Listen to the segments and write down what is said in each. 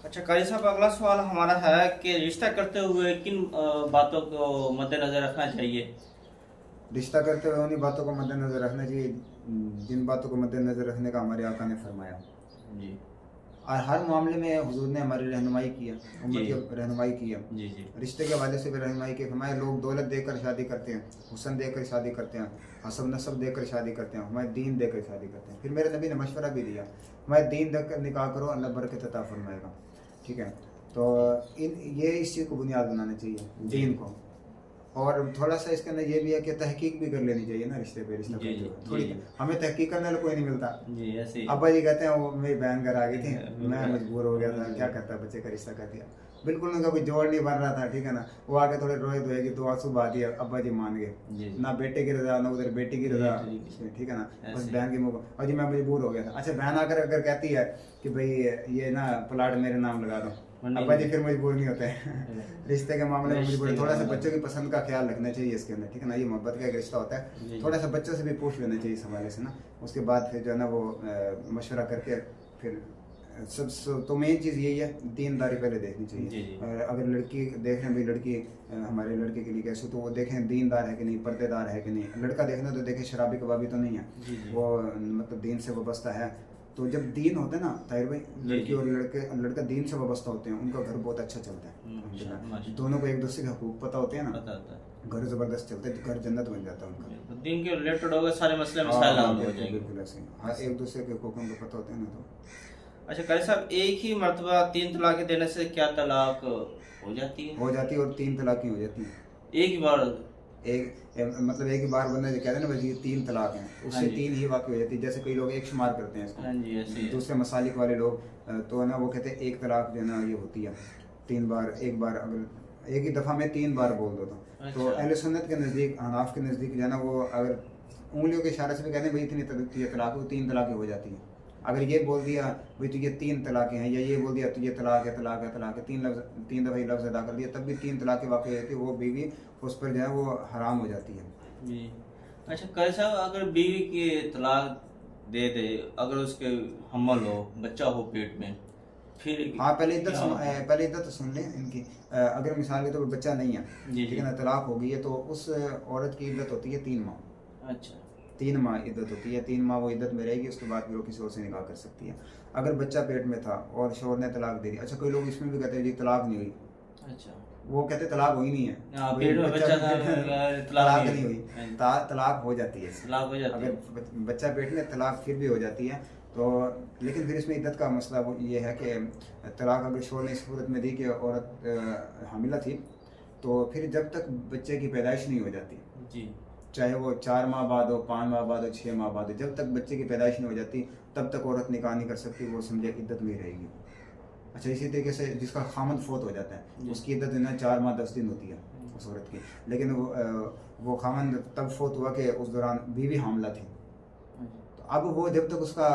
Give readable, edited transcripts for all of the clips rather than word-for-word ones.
अच्छा कारी साहब, अगला सवाल हमारा है कि रिश्ता करते हुए किन बातों को मद्देनजर रखना चाहिए। रिश्ता करते हुए उन्हीं बातों को मद्देनजर रखना चाहिए जिन बातों को मद्देनजर रखने का हमारे आका ने फरमाया। जी और हर मामले में हुजूर ने हमारी रहनुमाई किया, जी उम्मत की रहनुमाई किया। जी जी रिश्ते के हवाले से भी रहनुमाई की। हमारे लोग दौलत देकर शादी करते हैं, हुस्न देकर शादी करते हैं, हसब नसब देकर शादी करते हैं, हमारे दीन देकर शादी करते हैं। फिर मेरे नबी ने मशवरा भी दिया, हमारे दीन देकर निकाह करो, अल्लाह बरकत अता फरमाएगा। ठीक है, तो ये इस चीज़ को बुनियाद बनाना चाहिए जी दीन को। और थोड़ा सा इसके अंदर ये भी है कि तहकीक भी कर लेनी चाहिए ना रिश्ते पे, रिश्ता जी करते जी हुए जी थोड़ी। हमें तहकीक करने वाला कोई नहीं मिलता। जी ऐसे ही। अब्बा जी कहते हैं वो मेरी बहन घर आ गई थी, मैं बिल्कुल। मजबूर हो गया था, क्या करता, बच्चे का रिश्ता कर दिया। बिल्कुल उनका कोई जोड़ नहीं बन रहा था। ठीक है ना, वो आके थोड़े रोए धोएगी तो आंसू बहा दिया, अब्बा जी मान गए। जी जी ना बेटे की रजा ना उधर बेटी की रजा। जी, जी, ठीक है ना, बस ऐसे। बहन की मुँह और जी मैं मजबूर हो गया था। अच्छा, बहन आकर अगर कहती है कि भाई ये ना प्लाट मेरे नाम लगा दो, अब्बा जी फिर मजबूर नहीं होते हैं। रिश्ते के मामले में मजबूर है। थोड़ा सा बच्चों की पसंद का ख्याल रखना चाहिए इसके अंदर। ठीक है ना, ये मोहब्बत का एक रिश्ता होता जी, है। जी। थोड़ा सा बच्चों से भी पूछ लेना चाहिए इस हवाले से ना। उसके बाद फिर जो है ना वो मशवरा करके फिर तो मेन चीज़ यही है, दीनदारी पहले देखनी जी चाहिए। जी और अगर लड़की देख रहे हैं भाई लड़की हमारे लड़के के लिए कैसे, तो वो देखें दीनदार है कि नहीं, पर्देदार है कि नहीं। लड़का देखना तो देखें शराबी कबाबी तो नहीं है, जी जी वो मतलब दीन से वाबस्ता है। तो जब दीन होता है ना ताहिर भाई, जी, लड़की जी। और लड़का दीन से वाबस्ता होते हैं, उनका घर बहुत अच्छा चलता है अल्हम्दुलिल्लाह। माशा- दोनों को एक दूसरे के हकूक पता होते हैं ना, पता होता है। घर ज़बरदस्त चलते हैं, घर जन्नत बन जाता है उनका। तो दिन के रिलेटेड हो गए सारे मसले हाँ मसाइल हाँ, हल हो बिल्कुल जाएंगे। बिल्कुल ऐसे ही। हाँ, एक दूसरे के हकूकों को पता होते हैं ना। तो अच्छा कारी साहब, एक ही मर्तबा 3 तलाक देने से क्या तलाक हो जाती है? हो जाती है, और 3 तलाक़ें हो जाती हैं। एक ही बार? मतलब एक ही बार बंदा जो कहते हैं ना भाई ये 3 तलाक हैं, हाँ उससे जी 3 ही वाक़ई हो जाती है। जैसे कई लोग एक शुमार करते हैं हाँ जी ऐसे ही इसको, है। दूसरे मसालिक वाले लोग तो है ना वो कहते हैं एक तलाक जो है ना ये होती है 3 बार। एक बार अगर एक ही दफ़ा में 3 बार बोल दो तो अच्छा। अहले सुन्नत के नज़दीक, हनाफ के नज़दीक जो है ना वो अगर उंगलियों के इशारे से भी कहते हैं भाई इतनी तलाक हो, 3 तलाक़ें हो जाती हैं। अगर ये बोल दिया भाई तो ये 3 तलाक़ें हैं, या ये बोल दिया तो ये तलाक है तलाक है तलाक है, 3 दफ़ा ये लफ्ज़ अदा कर दिया, तब भी 3 तलाक़ें वाक़ई होती है। वो बीवी उस पर जो है वो हराम हो जाती है। जी। अच्छा कारी साहब, अगर बीवी की तलाक दे दे, अगर उसके हमल हो, बच्चा हो पेट में, फिर हाँ, पहले इद्दत क्या होगा? पहले इद्दत तो सुन लें इनकी। अगर मिसाल के तो बच्चा नहीं है, जी ठीक जी है ना, तलाक हो गई है, तो उस औरत की इद्दत होती है 3 माह। अच्छा 3 माह इद्दत होती है, 3 माह वो इद्दत में रहेगी। उसके बाद फिर वो किसी और से निकाह कर सकती है। अगर बच्चा पेट में था और शौहर ने तलाक दे दी। अच्छा, कोई लोग इसमें भी कहते हैं जी तलाक नहीं हुई, अच्छा। वो कहते तलाक हुई नहीं है, हाँ, वही पेट में बच्चा था, तलाक नहीं हुई, हाँ जी। तलाक हो जाती है। तलाक हो जाती अगर है। बच्चा पेट में, तलाक फिर भी हो जाती है। तो लेकिन फिर इसमें इद्दत का मसला वो ये है कि तलाक अगर शौहर ने इस सूरत में दी कि औरत हामिला थी, तो फिर जब तक बच्चे की पैदाइश नहीं हो जाती, जी चाहे वो 4 माह बाद हो, 5 माह बाद हो, 6 माह बाद हो, जब तक बच्चे की पैदाइश नहीं हो जाती तब तक औरत निकाह नहीं कर सकती, वो समझे इद्दत में ही रहेगी। अच्छा, इसी तरीके से जिसका खामद फोत हो जाता है उसकी इद्दत ना 4 माह 10 दिन होती है उस औरत की। लेकिन वो खामद तब फोत हुआ कि उस दौरान बीवी हामला थी। तो अब वो जब तक उसका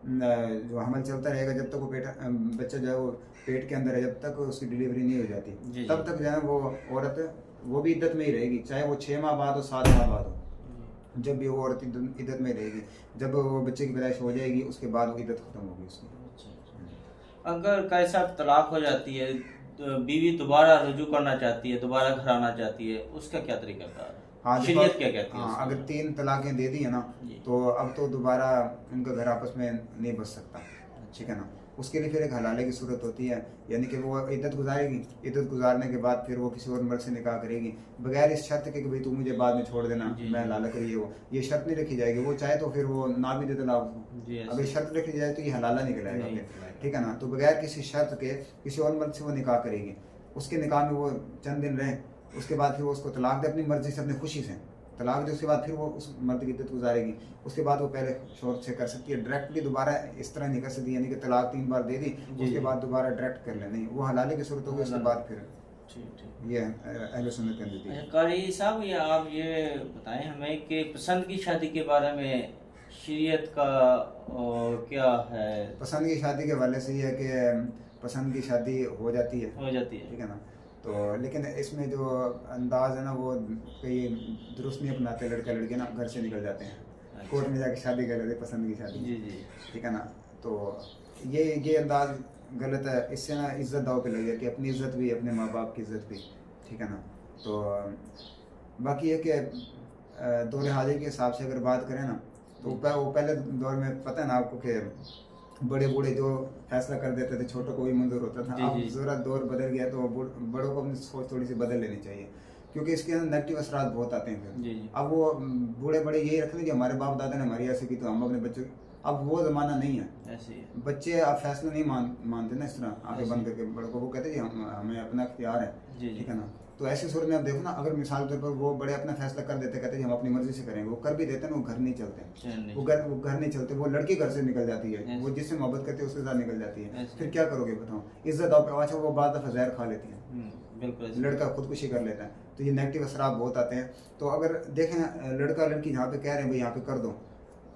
जो हमल चलता रहेगा, जब तक वो बच्चा जो है वो पेट के अंदर है, जब तक उसकी डिलीवरी नहीं हो जी, जाती, जी। तब तक जो है वो औरत वो भी इद्दत में ही रहेगी, चाहे वो 6 माह बाद हो, 7 माह बाद हो। जब भी वो औरत इद्दत में रहेगी, जब वो बच्चे की पैदाइश हो जाएगी उसके बाद वो इद्दत खत्म होगी उसकी। अच्छा अच्छा। अगर कैसा तलाक हो जाती है तो बीवी दोबारा रुजू करना चाहती है, दोबारा घर आना चाहती है, उसका क्या तरीका था? हाँ, शरीयत क्या कहती है हाँ, उसको? अगर 3 तलाक़ें दे दी है ना, जी। तो अब तो दोबारा उनका घर आपस में नहीं बस सकता। ठीक है ना, उसके लिए फिर एक हलाले की सूरत होती है, यानी कि वो इद्दत गुजारेगी। इद्दत गुजारने के बाद फिर वो किसी और मर्द से निकाह करेगी, बगैर इस शर्त के कि भाई तू मुझे बाद में छोड़ देना, जी, मैं जी। हलाला करिए। वो ये शर्त नहीं रखी जाएगी। वो चाहे तो फिर वो ना भी दे तलाक उसको। जी, ऐसे। अगर शर्त रखी जाए तो ये हलाला निकलेगा नहीं फिर। निकलेगा। ठीक है ना, तो बगैर किसी शर्त के किसी और मर्द से वो निकाह करेगी। उसके निकाह में वो चंद दिन रहे, उसके बाद फिर वो उसको तलाक दे अपनी मर्जी से, अपनी खुशी से तलाक दे। उसके बाद फिर वो उस मर्द की इद्दत गुजारेगी। उसके बाद वो पहले शौहर से कर सकती है, डायरेक्टली दोबारा इस तरह नहीं कर सकती, यानी कि तलाक 3 बार दे दी उसके बाद दोबारा डायरेक्ट कर ले, नहीं, वो हलाले की सूरत होगी। उसके बाद फिर ठीक ठीक। ये अहले सुन्नत के नज़दीक। अच्छा कारी साहब, ये आप ये बताएं हमें कि पसंद की शादी के बारे में शरीयत का क्या है? पसंद की शादी के हवाले से ये है कि पसंद की शादी हो जाती है, हो जाती है। ठीक है ना, तो लेकिन इसमें जो अंदाज है ना वो कई दुरुस्त नहीं अपनाते लड़का लड़के ना, घर से निकल जाते हैं, अच्छा। कोर्ट में जाके शादी कर लेते पसंद की शादी। जी जी। ठीक है ना, तो ये अंदाज गलत है, इससे ना इज्जत दाव पे लग जाती है, अपनी इज्जत भी, अपने माँ बाप की इज्जत भी, ठीक है ना। तो बाकी ये कि दौर हाजिर के हिसाब से अगर बात करें ना, तो वो पहले दौर में पता है ना आपको कि बड़े बूढ़े जो फैसला कर देते थे, छोटों को भी मंजूर होता था। जी, अब जी। ज़रा दौर बदल गया, तो बड़ों को अपनी सोच थोड़ी सी बदल लेनी चाहिए, क्योंकि इसके अंदर नेगेटिव असरात बहुत आते हैं फिर। जी, जी। अब वो बूढ़े बड़े यही रख लें कि हमारे बाप दादा ने हमारी ऐसे की तो हम अपने बच्चों, अब वो ज़माना नहीं है। ऐसे ही है। बच्चे अब फैसला नहीं मानते ना इस तरह आंखें बंद करके बड़ों को, वो कहते हैं जी हमें अपना इख्तियार है, जी, जी। ठीक है ना। तो ऐसी सूरत में आप देखो ना, अगर मिसाल के तौर पर वो बड़े अपना फैसला कर देते, कहते हैं जी हम अपनी मर्जी से करेंगे, वो कर भी देते हैं ना, वो घर नहीं चलते, चैन नहीं। वो घर नहीं चलते, वो लड़की घर से निकल जाती है, ऐसे। वो जिससे मोहब्बत करती है उसके साथ निकल जाती है, ऐसे। फिर क्या करोगे बताओ, इज्जत आओ पे। अच्छा वो बाद दफ़ा जहर खा लेती है, बिल्कुल ऐसे। लड़का खुदकुशी कर लेता है, तो ये नेगेटिव असरात बहुत आते हैं। तो अगर देखें लड़का लड़की जहाँ पे कह रहे हैं भाई यहाँ पे कर दो,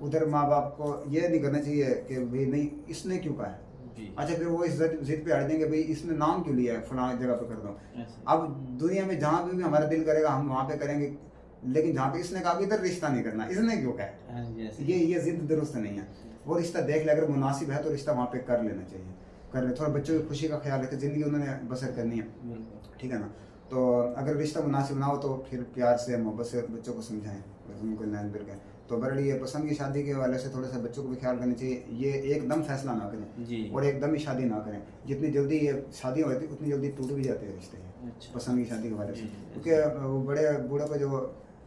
उधर माँ बाप को ये नहीं करना चाहिए कि भाई नहीं इसने क्यों कहा है। जी। अच्छा फिर वो इस जिद पे अड़ जाएंगे, भाई इसने नाम क्यों लिया है, फलां जगह पे कर दो। ऐसे। अब दुनिया में जहाँ पे भी हमारा दिल करेगा हम वहाँ पे करेंगे, लेकिन जहाँ पे इसने कहा इधर रिश्ता नहीं करना, इसने क्यों कहा है, हाँ जी, ऐसे। ये जिद दुरुस्त नहीं है। वो रिश्ता देख ले, अगर मुनासिब है तो रिश्ता वहाँ पे कर लेना चाहिए, कर ले, थोड़ा बच्चों की खुशी का ख्याल रखे, ज़िंदगी उन्होंने बसर करनी है, बिल्कुल। ठीक है ना। तो अगर रिश्ता मुनासिब ना हो तो फिर प्यार से मोहब्बत से बच्चों को समझाएं, उनको नैन बिल करें। तो बरड़ी ये पसंद की शादी के वाले से थोड़ा सा बच्चों को भी ख्याल करना चाहिए, ये एकदम फैसला ना करें जी। और एकदम ही शादी ना करें। जितनी जल्दी ये शादी होती है उतनी जल्दी टूट भी जाते हैं रिश्ते अच्छा। पसंद की शादी के वाले से, जी, क्योंकि वो बड़े बूढ़े को जो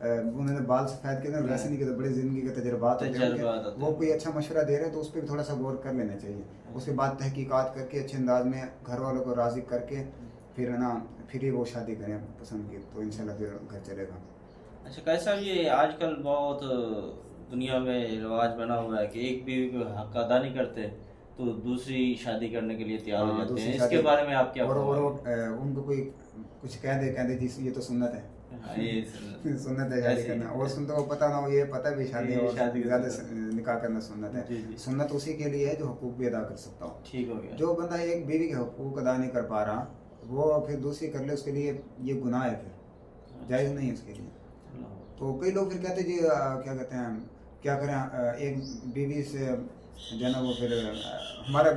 उन्होंने बाल सफ़ेद किए ना, वैसे नहीं किया, बड़ी ज़िंदगी के तजर्बात होते हैं तजर्बात होते वो हैं। कोई अच्छा मशवरा दे रहे हैं तो उस पर भी थोड़ा सा गौर कर लेना चाहिए। उसके बाद तहकीकात करके अच्छे अंदाज में घर वालों को राज़ी करके फिर है ना, फिर ही वो शादी करें पसंद की, तो इंशाल्लाह फिर घर चलेगा। अच्छा कैसा ये आजकल बहुत दुनिया में रिवाज बना हुआ है कि एक बीवी को हक अदा नहीं करते तो दूसरी शादी करने के लिए तैयार हो हाँ, जाते दूसरी हैं, शादी- इसके बारे में आप क्या और फरमाएंगे? उनको कोई कुछ कह दे जी ये तो सुन्नत है, हाँ, ये सुन्नत है शादी ऐसे ही। करना, और सुन तो पता ना हो, ये पता भी शादी ये और शादी ज़्यादा करना। निकाह करना सुन्नत जी, है। जी। सुन्नत उसी के लिए है जो हुकूक भी अदा कर सकता हो। ठीक हो गया। जो बंदा एक बीवी के हुकूक अदा नहीं कर पा रहा वो फिर दूसरी कर ले, उसके लिए ये गुनाह है, फिर जायज़ नहीं है उसके लिए। तो कई लोग फिर कहते जी क्या कहते हैं, क्या करें, एक बीवी से जो है ना वो फिर हमारा